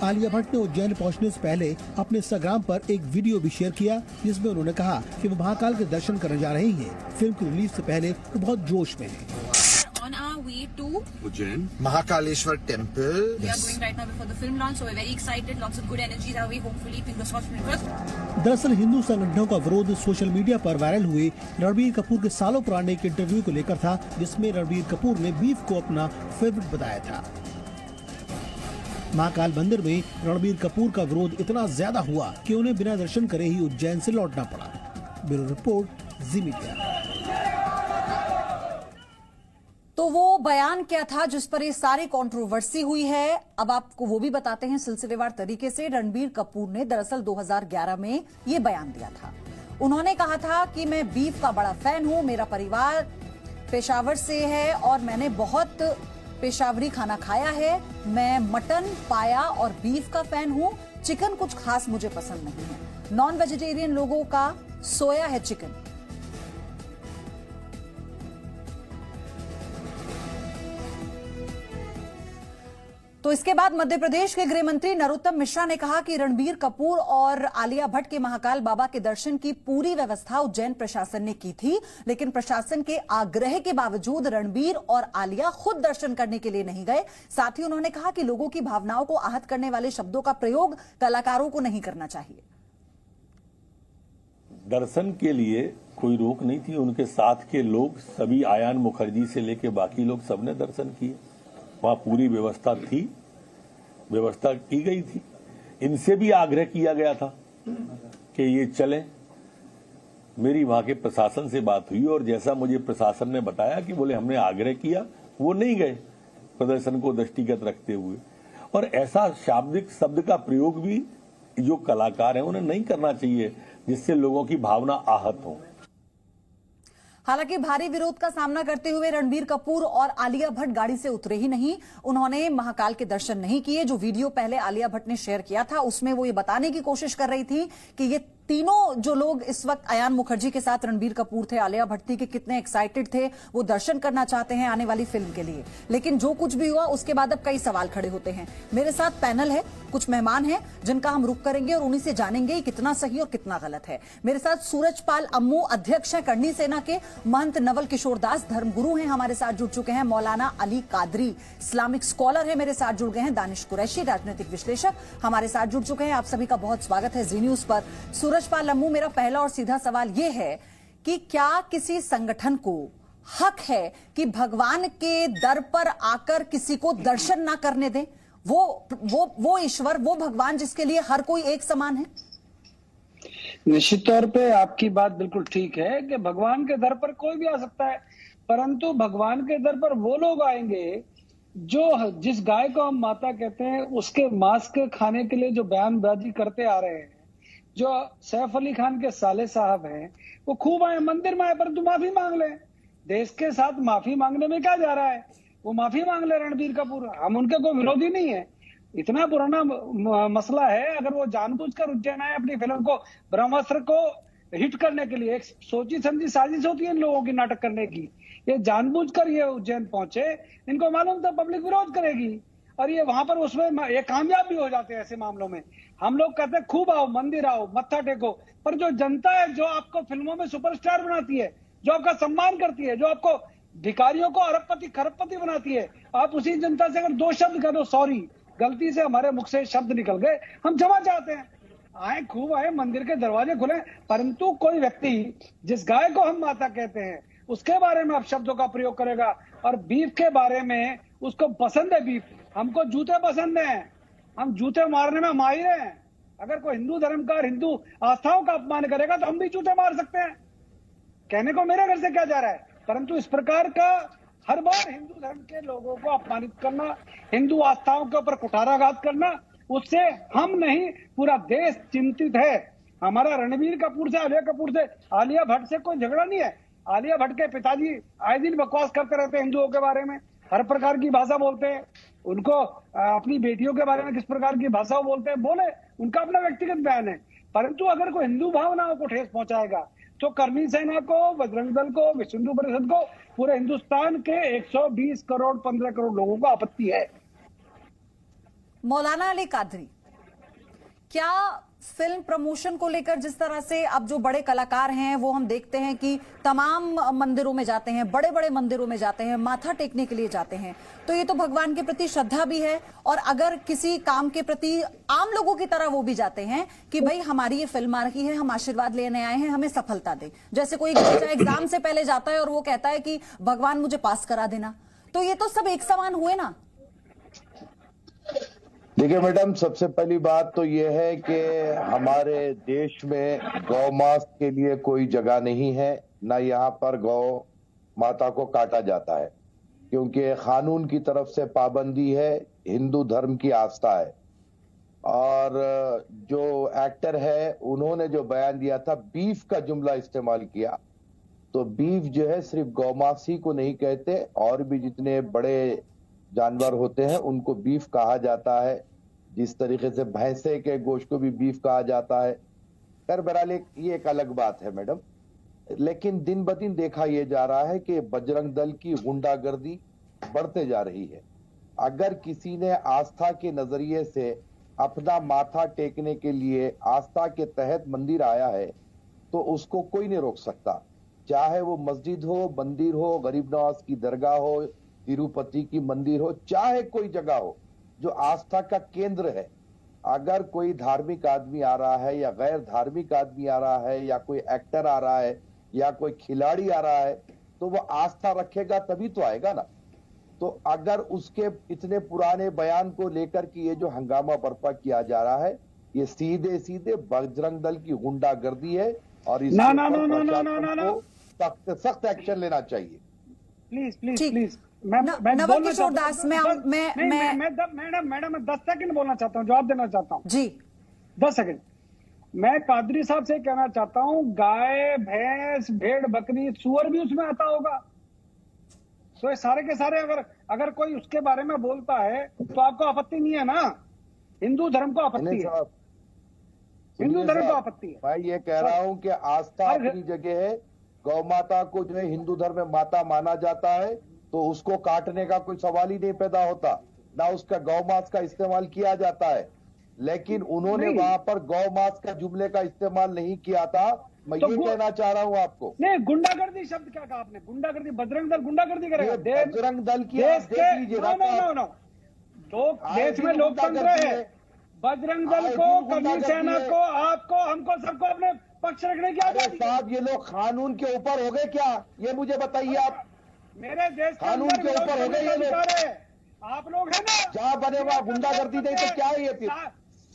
Alia Bhatt ने उज्जैन पहुंचने से पहले अपने इंस्टाग्राम पर एक वीडियो भी शेयर किया, जिसमें उन्होंने कहा कि वो महाकाल के दर्शन करने जा रही हैं। फिल्म की रिलीज से पहले वो बहुत जोश में हैं। on our way to Ujjain Mahakaleshwar temple. We are going right now before the film launch, so we're very excited. Lots of good energy that way. Hopefully, fingers crossed. दरअसल हिंदू संगठनों का विरोध सोशल मीडिया पर वायरल हुए रणबीर कपूर के सालों पुराने एक इंटरव्यू को लेकर था, जिसमें रणबीर कपूर ने बीफ को अपना फेवरेट बताया था। महाकाल मंदिर में रणबीर कपूर का विरोध इतना ज्यादा हुआ कि उन्हें बिना दर्शन करे ही उज्जैन से लौटना पड़ा। ब्यूरो रिपोर्ट, जी मीडिया। तो वो बयान क्या था जिस पर ये सारी कंट्रोवर्सी हुई है, अब आपको वो भी बताते हैं सिलसिलेवार तरीके से। रणबीर कपूर ने दरअसल 2011 में ये बयान दिया था। उन्होंने कहा था कि मैं बीफ का बड़ा फैन हूं, मेरा परिवार पेशावर से है और मैंने बहुत पेशावरी खाना खाया है। मैं मटन, पाया और बीफ का फैन हूं। चिकन कुछ खास मुझे पसंद नहीं है। नॉन वेजिटेरियन लोगों का सोया है चिकन। तो इसके बाद मध्य प्रदेश के गृह मंत्री नरोत्तम मिश्रा ने कहा कि रणबीर कपूर और आलिया भट्ट के महाकाल बाबा के दर्शन की पूरी व्यवस्था उज्जैन प्रशासन ने की थी, लेकिन प्रशासन के आग्रह के बावजूद रणबीर और आलिया खुद दर्शन करने के लिए नहीं गए। साथ ही उन्होंने कहा कि लोगों की भावनाओं को आहत करने वाले शब्दों का प्रयोग कलाकारों को नहीं करना चाहिए। दर्शन के लिए कोई रोक नहीं थी। उनके साथ के लोग सभी, आयान मुखर्जी से लेके बाकी लोग सबने दर्शन किए। वहां पूरी व्यवस्था थी, व्यवस्था की गई थी। इनसे भी आग्रह किया गया था कि ये चलें। मेरी वहां के प्रशासन से बात हुई और जैसा मुझे प्रशासन ने बताया कि बोले हमने आग्रह किया, वो नहीं गए प्रदर्शन को दृष्टिगत रखते हुए। और ऐसा शाब्दिक शब्द का प्रयोग भी जो कलाकार हैं उन्हें नहीं करना चाहिए जिससे लोगों की भावना आहत हो। हालांकि भारी विरोध का सामना करते हुए रणबीर कपूर और आलिया भट्ट गाड़ी से उतरे ही नहीं। उन्होंने महाकाल के दर्शन नहीं किए। जो वीडियो पहले आलिया भट्ट ने शेयर किया था उसमें वो ये बताने की कोशिश कर रही थी कि ये तीनों जो लोग इस वक्त आयान मुखर्जी के साथ, रणबीर कपूर थे, आलिया भट्ट थी, कि कितने एक्साइटेड थे, वो दर्शन करना चाहते हैं आने वाली फिल्म के लिए। लेकिन जो कुछ भी हुआ उसके बाद अब कई सवाल खड़े होते हैं। मेरे साथ पैनल है, कुछ मेहमान हैं जिनका हम रुख करेंगे और उन्हीं से जानेंगे कितना सही और कितना गलत है। मेरे साथ सूरजपाल अम्मू, अध्यक्ष हैं करणी सेना के। महंत नवल किशोर दास धर्मगुरु हैं, हमारे साथ जुड़ चुके हैं। मौलाना अली कादरी इस्लामिक स्कॉलर है, मेरे साथ जुड़ गए हैं। दानिश कुरैशी राजनीतिक विश्लेषक हमारे साथ जुड़ चुके हैं। आप सभी का बहुत स्वागत है जी न्यूज पर। सूरजपाल अम्मू, मेरा पहला और सीधा सवाल यह है कि क्या किसी संगठन को हक है कि भगवान के दर पर आकर किसी को दर्शन ना करने दें? वो ईश्वर, वो भगवान जिसके लिए हर कोई एक समान है। निश्चित तौर पे आपकी बात बिल्कुल ठीक है कि भगवान के दर पर कोई भी आ सकता है, परंतु भगवान के दर पर वो लोग आएंगे जो जिस गाय को हम माता कहते हैं उसके मांस के खाने के लिए जो बयानबाजी करते आ रहे हैं, जो सैफ अली खान के साले साहब हैं, वो खूब आए, मंदिर में आए, परंतु माफी मांग ले। देश के साथ माफी मांगने में क्या जा रहा है? वो माफी मांग ले रणबीर कपूर। हम उनके कोई विरोधी नहीं है, इतना पुराना मसला है। अगर वो जानबूझकर उज्जैन आए अपनी फिल्म को, ब्रह्मास्त्र को हिट करने के लिए, एक सोची समझी साजिश होती है इन लोगों की नाटक करने की। ये जानबूझकर ये उज्जैन पहुंचे, इनको मालूम था पब्लिक विरोध करेगी और ये वहां पर उसमें ये कामयाब भी हो जाते हैं। ऐसे मामलों में हम लोग कहते हैं खूब आओ, मंदिर आओ, मत्था टेको, पर जो जनता है जो आपको फिल्मों में सुपरस्टार बनाती है, जो आपका सम्मान करती है, जो आपको भिखारियों को अरबपति खरबपति बनाती है, आप उसी जनता से अगर दो शब्द कह दो, सॉरी गलती से हमारे मुख से शब्द निकल गए, हम क्षमा चाहते हैं, आए, खूब आए, मंदिर के दरवाजे खुले, परंतु कोई व्यक्ति जिस गाय को हम माता कहते हैं उसके बारे में आप शब्दों का प्रयोग करेगा। और बीफ के बारे में उसको पसंद है बीफ, हमको जूते पसंद हैं, हम जूते मारने में माहिर हैं। अगर कोई हिंदू धर्मकार हिंदू आस्थाओं का अपमान करेगा तो हम भी जूते मार सकते हैं। कहने को मेरे घर से क्या जा रहा है, परंतु इस प्रकार का हर बार हिंदू धर्म के लोगों को अपमानित करना, हिंदू आस्थाओं के ऊपर कुठाराघात करना, उससे हम नहीं पूरा देश चिंतित है। हमारा रणबीर कपूर से, आलिया कपूर से, आलिया भट्ट से कोई झगड़ा नहीं है। आलिया भट्ट के पिताजी आए दिन बकवास करते रहते हैं हिंदुओं के बारे में, हर प्रकार की भाषा बोलते हैं। उनको अपनी बेटियों के बारे में किस प्रकार की भाषा बोलते हैं, बोले, उनका अपना व्यक्तिगत बयान है। परंतु अगर कोई हिंदू भावनाओं को ठेस पहुंचाएगा तो करणी सेना को, बजरंग दल को, विश्व हिंदू परिषद को, पूरे हिंदुस्तान के 120 करोड़ 15 करोड़ लोगों को आपत्ति है। मौलाना अली कादरी, क्या फिल्म प्रमोशन को लेकर जिस तरह से अब जो बड़े कलाकार हैं वो हम देखते हैं कि तमाम मंदिरों में जाते हैं, बड़े बड़े मंदिरों में जाते हैं, माथा टेकने के लिए जाते हैं, तो ये तो भगवान के प्रति श्रद्धा भी है। और अगर किसी काम के प्रति आम लोगों की तरह वो भी जाते हैं कि भाई हमारी ये फिल्म आ रही है, हम आशीर्वाद लेने आए हैं, हमें सफलता दे। जैसे कोई बच्चा एग्जाम से पहले जाता है और वो कहता है कि भगवान मुझे पास करा देना, तो ये तो सब एक समान हुए ना। देखिए मैडम, सबसे पहली बात तो ये है कि हमारे देश में गौ मांस के लिए कोई जगह नहीं है, ना यहाँ पर गौ माता को काटा जाता है, क्योंकि कानून की तरफ से पाबंदी है, हिंदू धर्म की आस्था है। और जो एक्टर है उन्होंने जो बयान दिया था, बीफ का जुमला इस्तेमाल किया, तो बीफ जो है सिर्फ गौमांस ही को नहीं कहते, और भी जितने बड़े जानवर होते हैं उनको बीफ कहा जाता है। जिस तरीके से भैंसे के गोश्त को भी बीफ कहा जाता है। खैर बहरहाल ये एक अलग बात है मैडम। लेकिन दिन ब दिन देखा यह जा रहा है कि बजरंग दल की गुंडागर्दी बढ़ते जा रही है। अगर किसी ने आस्था के नजरिए से अपना माथा टेकने के लिए आस्था के तहत मंदिर आया है तो उसको कोई नहीं रोक सकता। चाहे वो मस्जिद हो, मंदिर हो, गरीब नवाज की दरगाह हो, तिरुपति की मंदिर हो, चाहे कोई जगह हो जो आस्था का केंद्र है। अगर कोई धार्मिक आदमी आ रहा है या गैर धार्मिक आदमी आ रहा है या कोई एक्टर आ रहा है या कोई खिलाड़ी आ रहा है तो वो आस्था रखेगा तभी तो आएगा ना। तो अगर उसके इतने पुराने बयान को लेकर के ये जो हंगामा बर्पा किया जा रहा है ये सीधे सीधे बजरंग दल की गुंडागर्दी है और इस सख्त एक्शन लेना चाहिए। प्लीज प्लीज ठीक। प्लीज नवल किशोर दास मैडम मैं 10 सेकंड बोलना चाहता हूँ, जवाब देना चाहता हूँ जी 10 सेकंड। मैं कादरी साहब से कहना चाहता हूँ गाय, भैंस, भेड़, बकरी, सुअर भी उसमें आता होगा। तो ये सारे के सारे अगर कोई उसके बारे में बोलता है तो आपको आपत्ति नहीं है ना? हिंदू धर्म को आपत्ति है, हिंदू धर्म को आपत्ति है। मैं ये कह रहा हूँ कि आस्था अपनी जगह है। गौ माता को जो है हिंदू धर्म में माता माना जाता है तो उसको काटने का कोई सवाल ही नहीं पैदा होता, ना उसका गौ मांस का इस्तेमाल किया जाता है। लेकिन उन्होंने वहां पर गौ मांस का जुमले का इस्तेमाल नहीं किया था। मैं ये कहना चाह रहा हूँ आपको। नहीं, गुंडागर्दी शब्द क्या कहा आपने? गुंडागर्दी, बजरंग दल गुंडागर्दी करेगा? बजरंग दल की देश में लोकतंत्र है। बजरंग दल को, कबीर सेना को, आपको, हमको, सबको अपने पक्ष रखने की आजादी। साहब ये लोग कानून के ऊपर हो गए क्या? ये मुझे बताइए आप। मेरे देश कानून के ऊपर हो गए ये लोग। आप लोग है ना, जहाँ बने वहाँ गुंडागर्दी नहीं तो क्या है ये फिर?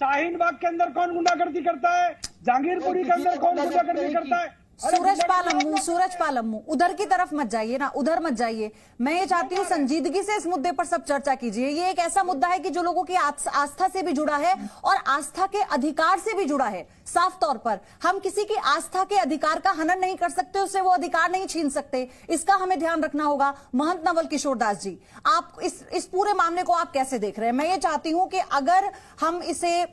शाहीन बाग के अंदर कौन गुंडागर्दी करता है? जहांगीरपुरी के अंदर कौन गुंडागर्दी करता है? सूरज पालम्मू उधर की तरफ मत जाइए ना, उधर मत जाइए। मैं ये चाहती हूँ संजीदगी से इस मुद्दे पर सब चर्चा कीजिए। ये एक ऐसा मुद्दा है कि जो लोगों की आस्था से भी जुड़ा है और आस्था के अधिकार से भी जुड़ा है। साफ तौर पर हम किसी की आस्था के अधिकार का हनन नहीं कर सकते, उससे वो अधिकार नहीं छीन सकते। इसका हमें ध्यान रखना होगा। महंत नवल किशोर दास जी, आप इस पूरे मामले को आप कैसे देख रहे हैं? मैं ये चाहती हूं कि अगर हम इसे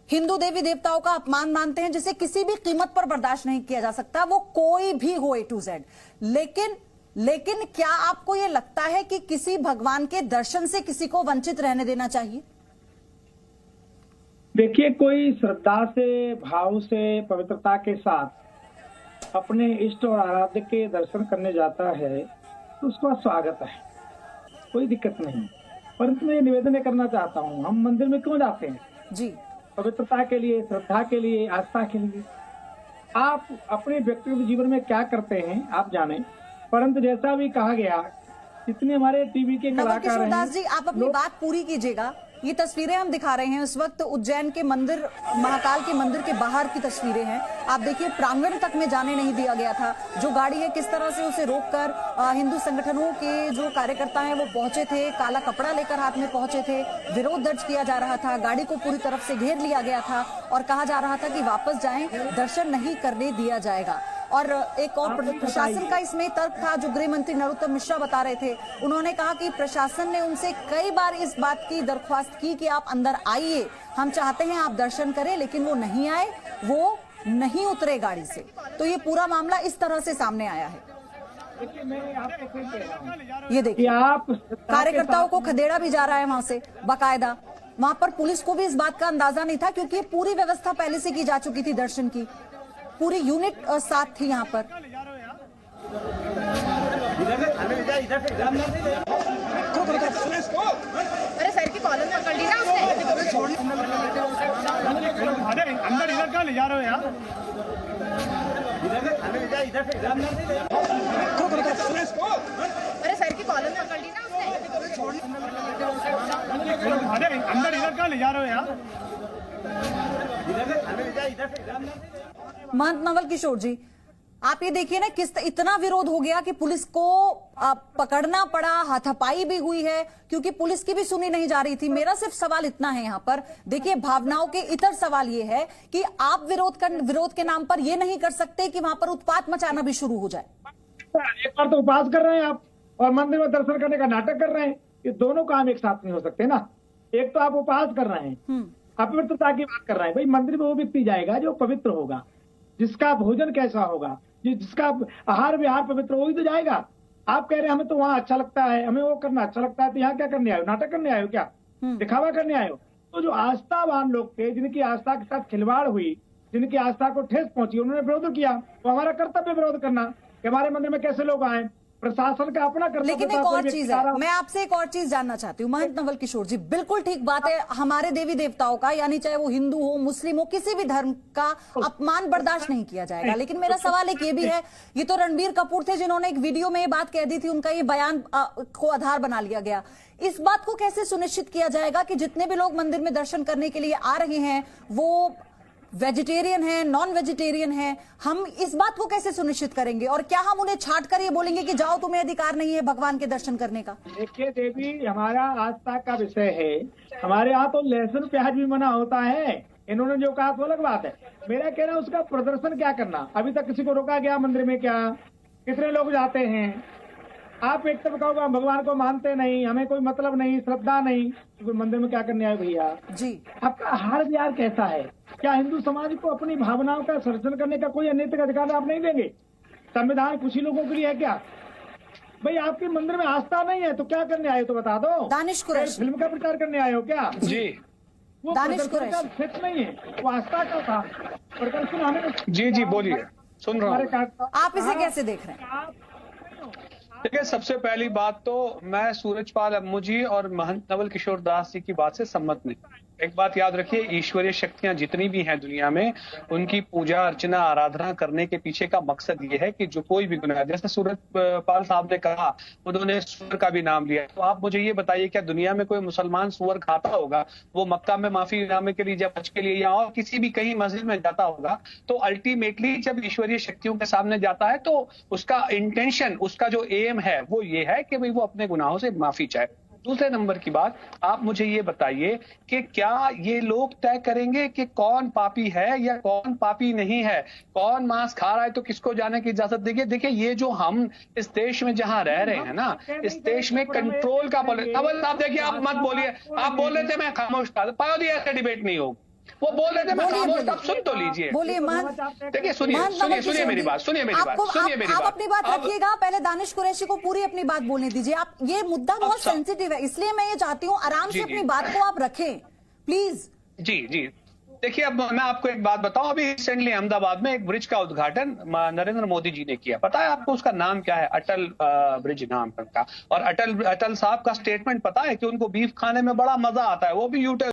हिंदू देवी देवताओं का अपमान मानते हैं जिसे किसी भी कीमत पर बर्दाश्त नहीं किया जा सकता, वो कोई भी हो A to Z, लेकिन क्या आपको यह लगता है कि किसी भगवान के दर्शन से किसी को वंचित रहने देना चाहिए? देखिए, कोई श्रद्धा से, भाव से, पवित्रता के साथ अपने इष्ट और आराध्य के दर्शन करने जाता है तो उसका स्वागत है, कोई दिक्कत नहीं। परंतु मैं निवेदन करना चाहता हूँ, हम मंदिर में क्यों जाते हैं? जी, पवित्रता के लिए, श्रद्धा के लिए, आस्था के लिए। आप अपने व्यक्तिगत जीवन में क्या करते हैं आप जाने, परंतु जैसा भी कहा गया, जितने हमारे टीवी के कलाकार हैं। दास जी, आप अपनी बात पूरी कीजिएगा। ये तस्वीरें हम दिखा रहे हैं इस वक्त उज्जैन के मंदिर, महाकाल के मंदिर के बाहर की तस्वीरें हैं। आप देखिए, प्रांगण तक में जाने नहीं दिया गया था। जो गाड़ी है किस तरह से उसे रोककर हिंदू संगठनों के जो कार्यकर्ता हैं वो पहुंचे थे, काला कपड़ा लेकर हाथ में पहुंचे थे, विरोध दर्ज किया जा रहा था, गाड़ी को पूरी तरफ से घेर लिया गया था और कहा जा रहा था कि वापस जाएं, दर्शन नहीं करने दिया जाएगा। और एक और प्रशासन का इसमें तर्क था जो गृह मंत्री नरोत्तम मिश्रा बता रहे थे। उन्होंने कहा कि प्रशासन ने उनसे कई बार इस बात की दरख्वास्त की कि आप अंदर आइए, हम चाहते हैं आप दर्शन करें, लेकिन वो नहीं आए, वो नहीं उतरे गाड़ी से। तो ये पूरा मामला इस तरह से सामने आया है। ये देखिए, आप कार्यकर्ताओं को खदेड़ा भी जा रहा है वहां से बाकायदा। वहां पर पुलिस को भी इस बात का अंदाजा नहीं था क्योंकि पूरी व्यवस्था पहले से की जा चुकी थी, दर्शन की पूरी यूनिट साथ थी यहाँ पर। अरे सर की कॉलर पकड़ ली ना उसने। अंदर इधर कहाँ ले जा रहे हो यार? अरे सर की कॉलर पकड़ ली ना उसने। अंदर इधर कहाँ ले जा रहे हो यार? महंत नवल किशोर जी, आप ये देखिए ना, किस इतना विरोध हो गया कि पुलिस को पकड़ना पड़ा, हाथापाई भी हुई है क्योंकि पुलिस की भी सुनी नहीं जा रही थी। मेरा सिर्फ सवाल इतना है यहाँ पर, देखिए भावनाओं के इतर सवाल ये है कि आप विरोध के नाम पर ये नहीं कर सकते कि वहां पर उत्पात मचाना भी शुरू हो जाए। एक बार तो उपवास कर रहे हैं आप और मंदिर में दर्शन करने का नाटक कर रहे हैं। ये दोनों काम एक साथ नहीं हो सकते ना। एक तो आप उपवास कर रहे हैं, अपवित्रता की बात कर रहे हैं। भाई मंदिर में वो व्यक्ति जाएगा जो पवित्र होगा, जिसका भोजन कैसा होगा, जिसका आहार विहार पवित्र, वही तो जाएगा। आप कह रहे हैं हमें तो वहाँ अच्छा लगता है, हमें वो करना अच्छा लगता है, तो यहाँ क्या करने आए हो? नाटक करने आए हो क्या? दिखावा करने आए हो? तो जो आस्थावान लोग थे, जिनकी आस्था के साथ खिलवाड़ हुई, जिनकी आस्था को ठेस पहुंची, उन्होंने विरोध किया। तो हमारा कर्तव्य विरोध करना कि हमारे मंदिर में कैसे लोग आए। प्रशासन का अपना कर्तव्य। लेकिन एक और चीज है, मैं आपसे एक और चीज जानना चाहती हूँ महंत नवल किशोर जी। बिल्कुल ठीक बात है, हमारे देवी देवताओं का, यानी चाहे वो हिंदू हो, मुस्लिम हो, किसी भी धर्म का अपमान बर्दाश्त नहीं किया जाएगा। लेकिन मेरा सवाल एक ये भी है, ये तो रणबीर कपूर थे जिन्होंने एक वीडियो में ये बात कह दी थी, उनका ये बयान को आधार बना लिया गया। इस बात को कैसे सुनिश्चित किया जाएगा कि जितने भी लोग मंदिर में दर्शन करने के लिए आ रहे हैं वो वेजिटेरियन है, नॉन वेजिटेरियन है? हम इस बात को कैसे सुनिश्चित करेंगे? और क्या हम उन्हें छाट कर ये बोलेंगे कि जाओ, तुम्हें अधिकार नहीं है भगवान के दर्शन करने का? देखिए देवी, हमारा आस्था का विषय है। हमारे यहाँ तो लहसुन प्याज भी मना होता है। इन्होंने जो कहा तो अलग बात है। मेरा कहना उसका प्रदर्शन क्या करना। अभी तक किसी को रोका गया मंदिर में क्या? कितने लोग जाते हैं? आप एक तरफ कहोगे भगवान को मानते नहीं, हमें कोई मतलब नहीं, श्रद्धा नहीं, तो मंदिर में क्या करने आए भैया जी? आपका आहार विहार कैसा है? क्या हिंदू समाज को अपनी भावनाओं का सर्जन करने का कोई अनैतिक अधिकार आप नहीं देंगे? संविधान कुछ ही लोगों के लिए है क्या? भाई आपके मंदिर में आस्था नहीं है तो क्या करने आए हो तो बता दो। दानिश कुरैशी, फिल्म का प्रचार करने आए हो क्या? जी, वो दानिश प्रदर्शन का कुरैशी क्षेत्र नहीं है, वो आस्था का था। प्रदर्शन हमें जी बोलिए, सुन रहा हूँ। आप इसे कैसे देख रहे हैं? देखिए, सबसे पहली बात तो मैं सूरजपाल अम्मू जी और महंत नवल किशोर दास जी की बात से सहमत नहीं। एक बात याद रखिए, ईश्वरीय शक्तियां जितनी भी हैं दुनिया में, उनकी पूजा अर्चना आराधना करने के पीछे का मकसद ये है कि जो कोई भी गुनाह, जैसे सूरजपाल साहब ने कहा, उन्होंने सुअर का भी नाम लिया, तो आप मुझे ये बताइए क्या दुनिया में कोई मुसलमान सुअर खाता होगा? वो मक्का में माफी नामे के लिए, जब हज के लिए या और किसी भी कहीं मस्जिद में जाता होगा, तो अल्टीमेटली जब ईश्वरीय शक्तियों के सामने जाता है तो उसका इंटेंशन, उसका जो एम है वो ये है कि भाई वो अपने गुनाहों से माफी चाहे। दूसरे नंबर की बात, आप मुझे ये बताइए कि क्या ये लोग तय करेंगे कि कौन पापी है या कौन पापी नहीं है, कौन मांस खा रहा है तो किसको जाने की इजाजत देंगे? देखिए, ये जो हम इस देश में जहां रह रहे हैं ना, इस देश में कंट्रोल का अब आप देखिए, आप मत बोलिए, आप बोल रहे थे मैं खामोश था, पाओ ऐसे डिबेट नहीं हो, वो बोल रहे थे मैं खामोश था, सुन तो लीजिए। बोलिए देखिए, सुनिए मेरी बात, सुनिए मेरी बात। आप अपनी बात रखिएगा, पहले दानिश कुरैशी को पूरी अपनी बात बोलने दीजिए। आप, ये मुद्दा बहुत सेंसिटिव है, इसलिए मैं ये चाहती हूँ आराम से अपनी बात को आप रखें प्लीज। जी देखिए, अब मैं आपको एक बात बताऊं, अभी रिसेंटली अहमदाबाद में एक ब्रिज का उद्घाटन नरेंद्र मोदी जी ने किया। पता है आपको उसका नाम क्या है? अटल ब्रिज नाम का। और अटल साहब का स्टेटमेंट पता है कि उनको बीफ खाने में बड़ा मजा आता है, वो भी यूट्यूब